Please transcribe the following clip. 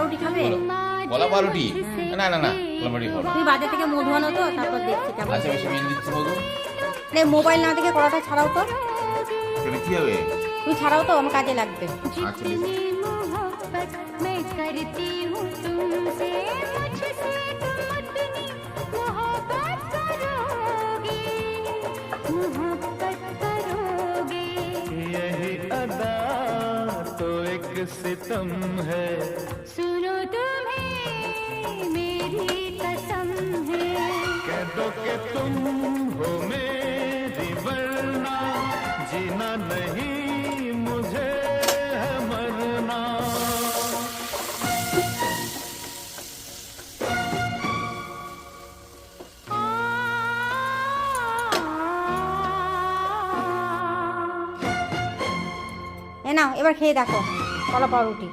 পাউরুটি খাবে? কলা পাউরুটি? না না না, কলা পাউরুটি খাবো না। তুমি বাজার থেকে মধু আনো তো, তারপর দেখছি কেমন। আচ্ছা বেশি মেনে দিচ্ছি মধু। মোবাইল না দেখে কড়াটা ছাড়াও তো। এটা কি হবে? তুমি ছাড়াও তো, আমার কাজে লাগবে। আচ্ছা বেশ। यही अदा तो एक सितम है, सुनो तुम्हें मेरी कसम है, कह दो कि तुम हो मेरी वरना जीना नहीं मुझे है मरना। এ নাও, এবার খেয়ে দেখো কলা পাউরুটি।